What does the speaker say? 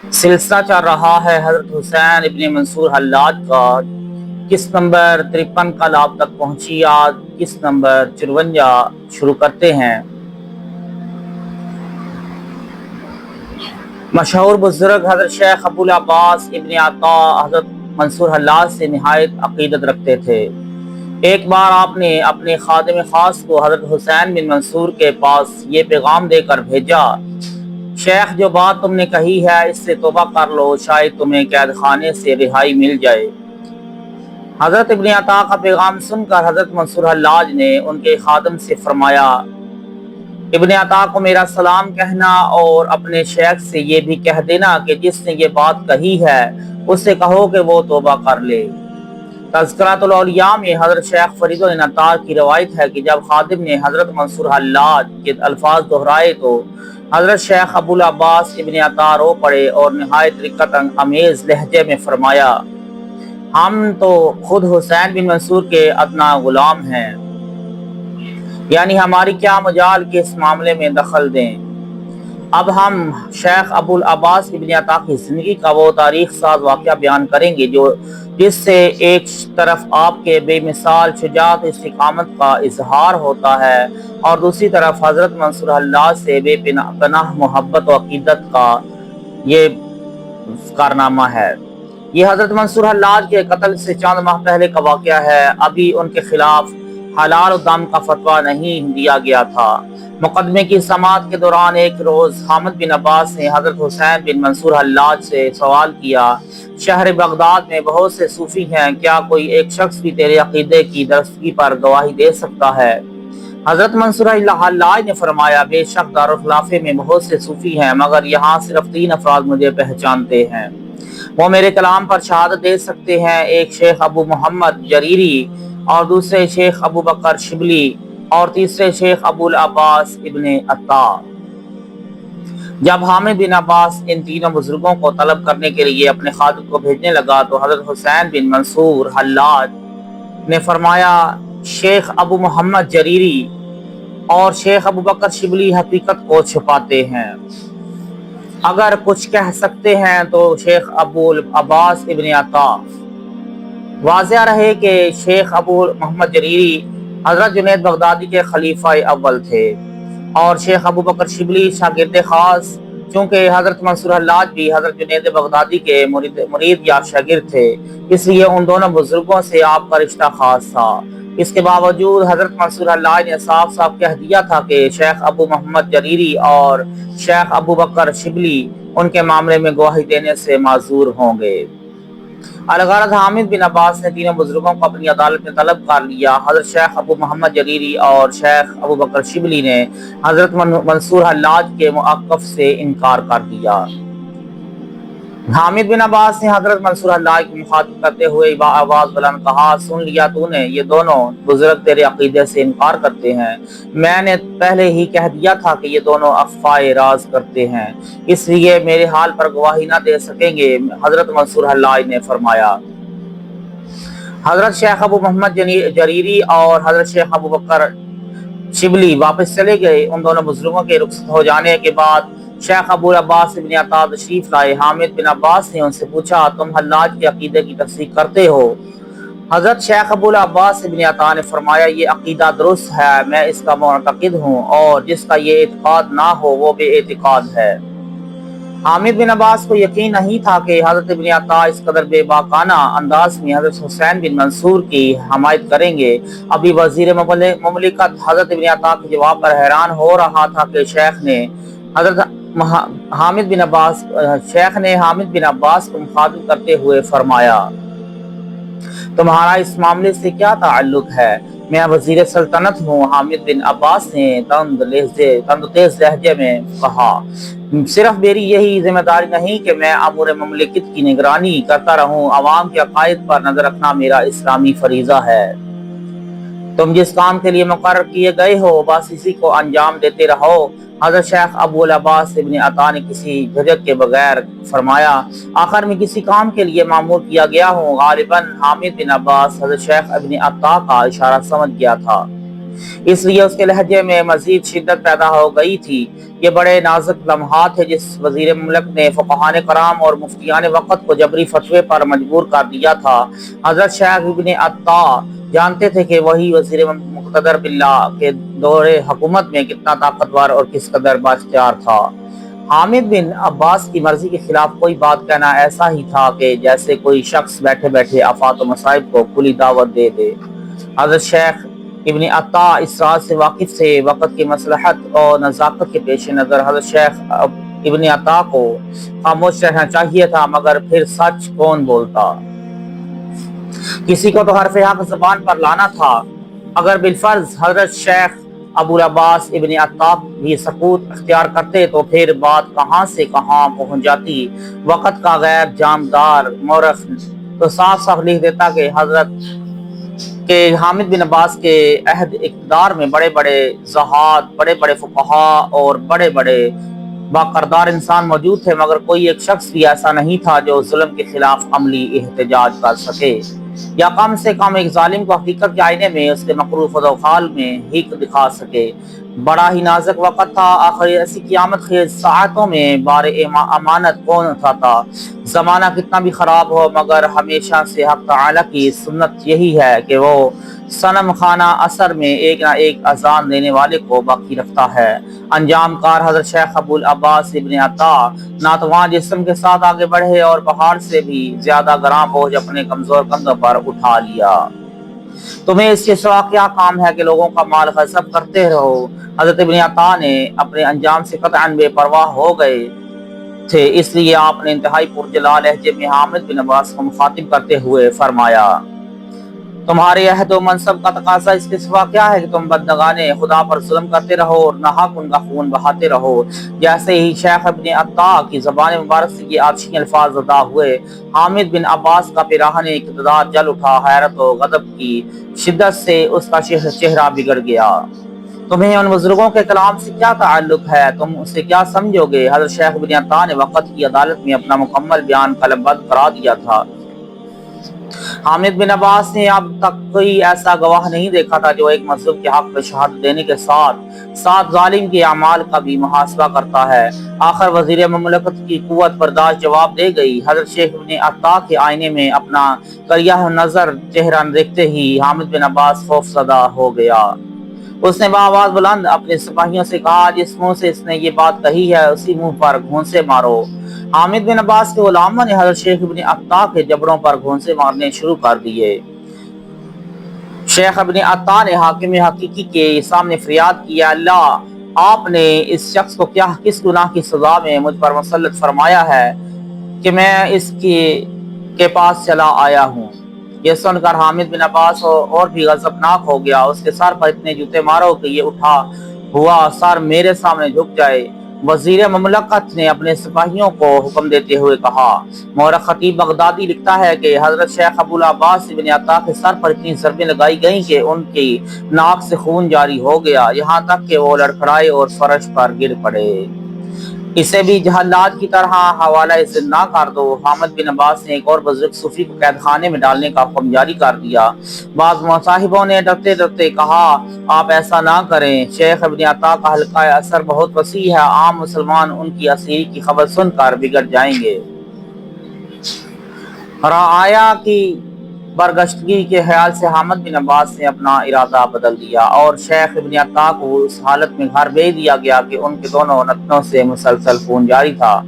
सिलसिला चल रहा है हजरत हुसैन इब्न मंसूर हल्लाज का। किस नंबर 53 कल आप तक पहुंची, आज किस नंबर 54 शुरू करते हैं। मशहूर बुजुर्ग हजरत शेख अबुल अब्बास इब्न अता हजरत मंसूर हल्लाज से निहायत अकीदत रखते थे। एक बार आपने अपने खादिम खास को हजरत हुसैन बिन मंसूर के पास ये पैगाम देकर भेजा, शेख जो बात तुमने कही है इससे तौबा कर लो, शायद तुम्हें कैद खाने से रिहाई मिल जाए। हजरत इब्न अता का पैगाम सुनकर हजरत मंसूर हल्लाज ने उनके खादिम से फरमाया, इब्न अता को मेरा सलाम कहना और अपने शेख से ये भी कह देना कि जिसने ये बात कही है उससे कहो कि वो तौबा कर ले। तज़किरातुल औलिया में हजरत शेख फरीद अत्तार की रवायत है कि जब खादिम ने हजरत मंसूर हल्लाज के अल्फाज दोहराए तो हजरत शेख अबुल अब्बास इब्न अता रो पड़े और निहायत रिक्कत अमेज लहजे में फरमाया, हम तो खुद हुसैन बिन मंसूर के अदना गुलाम हैं, यानी हमारी क्या मजाल के इस मामले में दखल दें। अब हम शेख अबुल अब्बास इब्न अता की जिंदगी का वो तारीख साज वाक़या बयान करेंगे जो जिससे एक तरफ आपके बेमिसाल शुजाअत इस्तिकामत का इजहार होता है और दूसरी तरफ हजरत मंसूर हल्लाज से बेपनाह मोहब्बत और अकीदत का ये कारनामा है। ये हजरत मंसूर हल्लाज के कत्ल से चंद माह पहले का वाक़या है। अभी उनके खिलाफ हलाल दम का फतवा नहीं दिया गया था। मुकदमे की समाअत के दौरान एक रोज हामिद बिन अब्बास ने हजरत हुसैन बिन मंसूर हल्लाज से सवाल किया, शहर बगदाद में बहुत से सूफी हैं, क्या कोई एक शख्स भी तेरे अकीदे की दरस्तगी पर गवाही दे सकता है। हजरत मंसूर हल्लाज ने फरमाया, बेशक दारुल खिलाफे में बहुत से सूफी हैं, मगर यहाँ सिर्फ 3 अफराद मुझे पहचानते हैं, वो मेरे कलाम पर शहादत दे सकते हैं। एक शेख अबू मोहम्मद जरीरी और दूसरे शेख अबू बकर शिबली और तीसरे शेख अबुल अब्बास इब्न अता। जब हामिद बिन अब्बास इन तीनों बुजुर्गों को तलब करने के लिए अपने खादिम को भेजने लगा तो हजरत हुसैन बिन मंसूर हल्लाज ने फरमाया, शेख अबू मोहम्मद जरीरी और शेख अबू बकर शिबली हकीकत को छुपाते हैं, अगर कुछ कह सकते हैं तो शेख अबुल अब्बास इब्न अता। वाज़ेह रहे कि शेख अबू मोहम्मद जरीरी हजरत जुनैद बगदादी के खलीफा अव्वल थे और शेख अबू बकर शिबली शागिर्द खास, चूँकि हजरत मंसूर हल्लाज भी हजरत जुनैद बगदादी के मुरीद या शागिर्द थे, इसलिए उन दोनों बुजुर्गों से आपका रिश्ता खास था। इसके बावजूद हजरत मंसूर हल्लाज ने साफ साफ कह दिया था कि शेख अबू मोहम्मद जरीरी और शेख अबू बकर शिबली उनके मामले में गवाही देने से माजूर होंगे। अलगरज हामिद बिन अब्बास ने तीनों बुजुर्गों को अपनी अदालत में तलब कर लिया। हजरत शेख अबू मोहम्मद जरीरी और शेख अबू बकर शिबली ने हजरत मंसूर हल्लाज के मुआक्कफ से इनकार कर दिया। हामिद बिन अब्बास ने हजरत मंसूर हल्लाज को मुखातिब करते हुए आवाज बुलंद कहा, सुन लिया तूने, ये दोनों बुजुर्ग तेरे अकीदे से इनकार करते हैं। मैंने पहले ही कह दिया था कि ये दोनों अफ़वाह राज करते हैं, इसलिए मेरे हाल पर गवाही न दे सकेंगे। हजरत मंसूर हल्लाज ने फरमाया। हजरत शेख अबू मोहम्मद जरीरी और हजरत शेख अबू बकर शिबली वापस चले गए। उन दोनों बुजुर्गों के रुखसत हो जाने के बाद शेख अबुल अब्बास इब्न अता तशरीफ लाए। हामिद बिन अब्बास ने उनसे पूछा, तुम हल्लाज के अकीदे की तस्दीक करते हो। हजरत शेख अबुल अब्बास इब्न अता ने फरमाया, ये अकीदा दुरुस्त है, मैं इसका मुअतकिद हूँ और जिसका ये एतकाद ना हो वो बेएतिकाद है। हामिद बिन अब्बास को यकीन नहीं था कि हजरत इब्न अता इस कदर बेबाकाना अंदाज में हजरत हुसैन बिन मंसूर की हमायत करेंगे। अभी वजीर मुमलिकत हजरत इब्न अता के जवाब पर हैरान हो रहा था कि शेख ने हामिद बिन अब्बास को मुखातिब करते हुए फरमाया, तुम्हारा इस मामले से क्या ताल्लुक है, मैं वजीर सल्तनत हूँ। हामिद बिन अब्बास ने तंद-तेज लहजे में कहा, सिर्फ मेरी यही जिम्मेदारी नहीं कि मैं अमूर मुमलिकत की निगरानी करता रहूँ, अवाम के अकायद पर नजर रखना मेरा इस्लामी फरीजा है। तुम जिस काम के लिए मुकर्रर किए गए हो बस इसी को अंजाम देते रहो। हजरत शेख अबुल अब्बास इब्न अता ने किसी झिझक के बगैर फरमाया, आखिर में किसी काम के लिए मामूर किया गया हूँ। गालिबन हामिद बिन अब्बास हजरत शेख इब्न अता का इशारा समझ गया था। اس لیے اس کے لہجے میں مزید شدت پیدا ہو گئی تھی۔ یہ بڑے نازک لمحات ہے جس وزیر مملک نے فقہان کرام اور مفتیان وقت کو جبری فتوے پر مجبور کر دیا تھا۔ حضرت شیخ ابن عطا جانتے تھے کہ وہی وزیر مقتدر باللہ کے دور حکومت میں کتنا طاقتور اور کس قدر بااختیار تھا۔ حامد بن عباس کی مرضی کے خلاف کوئی بات کہنا ایسا ہی تھا کہ جیسے کوئی شخص بیٹھے بیٹھے آفات و مصائب کو کھلی دعوت دے دے۔ حضرت شیخ ابن عطا اس رات سے واقف تھے۔ وقت کی مصلحت اور نزاکت کے پیش نظر حضرت شیخ ابن عطا کو خاموش رہنا چاہیے تھا، مگر پھر سچ کون بولتا؟ کسی کو تو حرف حق زبان پر لانا تھا۔ اگر بالفرض حضرت شیخ ابو العباس ابن عطا بھی سکوت اختیار کرتے تو پھر بات کہاں سے کہاں پہنچ جاتی۔ وقت کا غیر جانبدار مورخ تو صاف صاف لکھ دیتا کہ حضرت کہ حامد بن عباس کے عہد اقتدار میں بڑے بڑے زہاد، بڑے بڑے فقہا اور بڑے بڑے باکردار انسان موجود تھے، مگر کوئی ایک شخص بھی ایسا نہیں تھا جو ظلم کے خلاف عملی احتجاج کر سکے، یا کم سے کم ایک ظالم کو حقیقت کے آئینے میں اس کے مکروہ فضوخال میں حق دکھا سکے۔ بڑا ہی نازک وقت تھا۔ آخر ایسی قیامت خیز ساعتوں میں بار امانت کون اٹھاتا؟ زمانہ کتنا بھی خراب ہو، مگر ہمیشہ سے حق تعالی کی سنت یہی ہے کہ وہ صنم خانہ اثر میں ایک نہ ایک اذان دینے والے کو باقی رکھتا ہے۔ انجام کار حضرت شیخ ابو العباس ابن عطا ناتوان جسم کے ساتھ آگے بڑھے اور پہاڑ سے بھی زیادہ گراں بوجھ اپنے کمزور کندھوں پر اٹھا لیا۔ تمہیں اس کے سوا کیا کام ہے کہ لوگوں کا مال غصب کرتے رہو؟ حضرت ابن عطا نے اپنے انجام سے قطعاً بے پرواہ ہو گئے تھے، اس لیے آپ نے انتہائی پرجلال لہجے میں حامد بن عباس کو مخاطب کرتے ہوئے فرمایا، تمہارے عہد و منصب کا تقاضا اس کے سوا کیا ہے کہ تم بندگانے خدا پر ظلم کرتے رہو اور ناحق ان کا خون بہاتے رہو؟ جیسے ہی شیخ ابن عطا کی زبان مبارک سے یہ آبشی الفاظ ادا ہوئے، حامد بن عباس کا پیراہن اقتدار جل اٹھا۔ حیرت و غضب کی شدت سے اس کا چہرہ بگڑ گیا۔ تمہیں ان بزرگوں کے کلام سے کیا تعلق ہے؟ تم اسے کیا سمجھو گے؟ حضرت شیخ ابن عطا نے وقت کی عدالت میں اپنا مکمل بیان قلم بند کرا دیا تھا۔ حامد بن عباس نے اب تک کوئی ایسا گواہ نہیں دیکھا تھا جو ایک مظلوم کے حق میں شہادت دینے کے ساتھ ظالم کے اعمال کا بھی محاسبہ کرتا ہے۔ آخر وزیر مملکت کی قوت برداشت جواب دے گئی۔ حضرت شیخ ابن عطا کے آئینے میں اپنا کریہ نظر چہرہ دیکھتے ہی حامد بن عباس خوف زدہ ہو گیا۔ اس نے بآواز بلند اپنے سپاہیوں سے کہا، جس منہ سے اس نے یہ بات کہی ہے اسی منہ پر گھونسے مارو۔ حامد بن عباس کے غلاموں نے حضرت شیخ ابن عطا کے جبڑوں پر گھونسے مارنے شروع کر دیے۔ شیخ ابن عطا نے حاکم حقیقی کے سامنے فریاد کی، اللہ، آپ نے اس شخص کو کس گناہ کی سزا میں مجھ پر مسلط فرمایا ہے کہ میں اس کے پاس چلا آیا ہوں؟ یہ سن کر حامد بن عباس اور بھی غضبناک ہو گیا۔ اس کے سر پر اتنے جوتے مارو کہ یہ اٹھا ہوا سر میرے سامنے جھک جائے۔ وزیر مملکت نے اپنے سپاہیوں کو حکم دیتے ہوئے کہا۔ مورخ خطیب بغدادی لکھتا ہے کہ حضرت شیخ ابو العباس ابن عطا کے سر پر اتنی ضربیں لگائی گئیں کہ ان کی ناک سے خون جاری ہو گیا، یہاں تک کہ وہ لڑکھڑائے اور فرش پر گر پڑے۔ اسے بھی جہالات کی طرح حوالہ ذل نہ کر دو۔ حامد بن عباس نے ایک اور بزرگ صوفی کو قید خانے میں ڈالنے کا حکم جاری کر دیا۔ بعض مصاحبوں نے ڈرتے ڈرتے کہا، آپ ایسا نہ کریں، شیخ ابن عطا کا حلقہ اثر بہت وسیع ہے، عام مسلمان ان کی اسیری کی خبر سن کر بگڑ جائیں گے۔ رعایا کی برگشتگی کے خیال سے حامد بن عباس نے اپنا ارادہ بدل دیا اور شیخ ابن عطا کو اس حالت میں گھر بھیج دیا گیا کہ ان کے دونوں نتنوں سے مسلسل خون جاری تھا۔